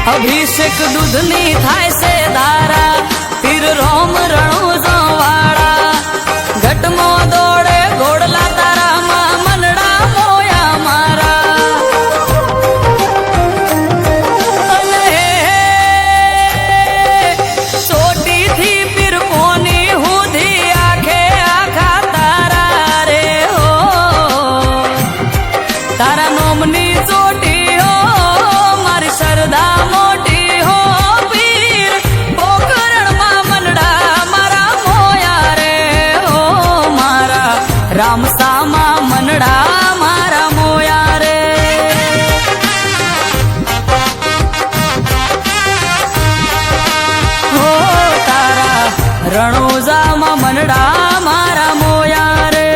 અભિષેક દૂધની થાય છે ધારા પીર રોમ રણુજો વાળા ઘટમો દોડે ઘોડલા તારામાં મનડા મોયા મારા ચોટીથી પીર કોની હુધી આખે આખા તારા રે હો તારા નોમની ચોટી હો મારી સરદા મોટી હો પીર પોકરણમાં મનડા મારા મોયા રે હો મારા રામસામાં મનડા મારા મોયા રે હો તારા રણોજામાં મનડા મારા મોયા રે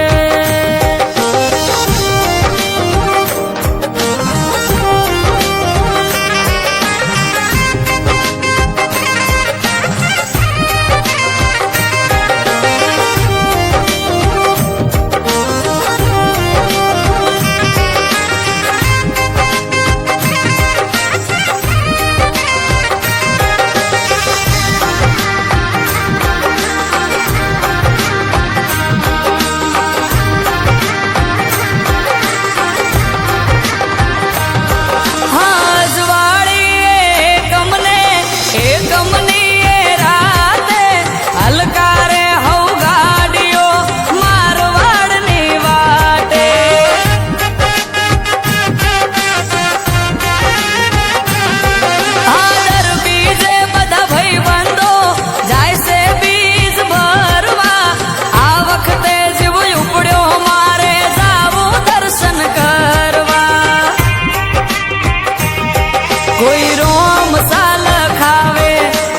કોઈ રોમ સાલ ખાવે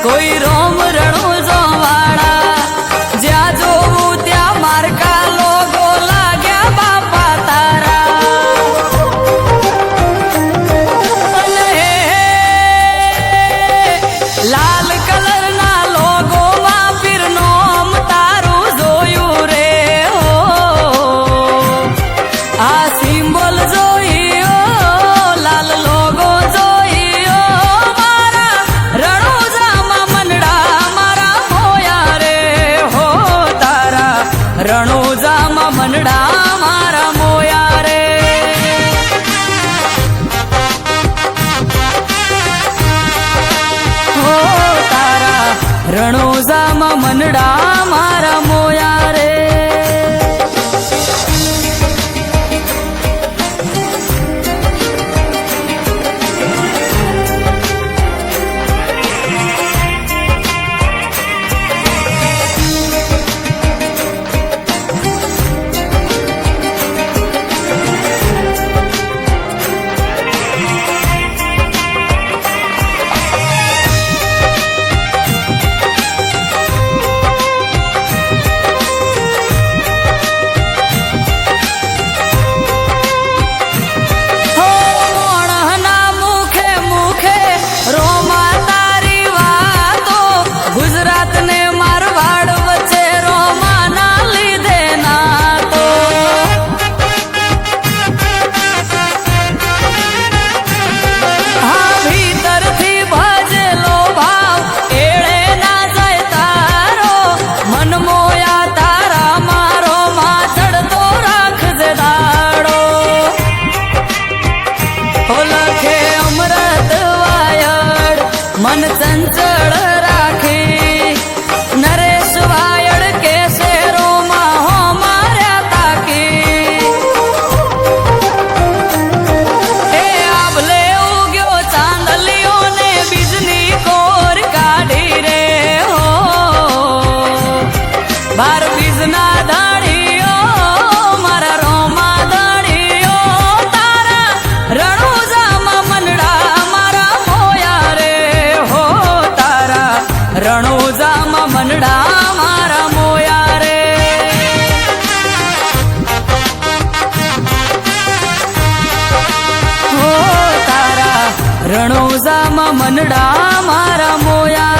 કોઈ રોમ રણુજો વાળા જ્યાં જોવું ત્યાં મારકા લોગો લાગ્યા બાપા તારા લાલ કલરના લોગોમાં પીર નોમ તારું જોયું રે હો આ સિમ્બોલ જોયું લાલ લોગો રણોજામાં મનડા મારા મોયા રે હો તારા રણોજામાં મનડા મારા મોયા રે મન ચંચળ રાખી નરેશ વાયડ કે શેરોમાં હો માર્યા તાકી એ આભલે ઉગ્યો ચાંદલિયો ને બીજની કોર કાઢી રે હો બાર બીજના ધાડીઓ મારા રોમા ધાડીઓ તારા રણોજામાં મનડા મારા મોયા રે રણોજામાં મનડા મારા મોયા રે હો તારા રણોજામાં મનડા મારા મોયા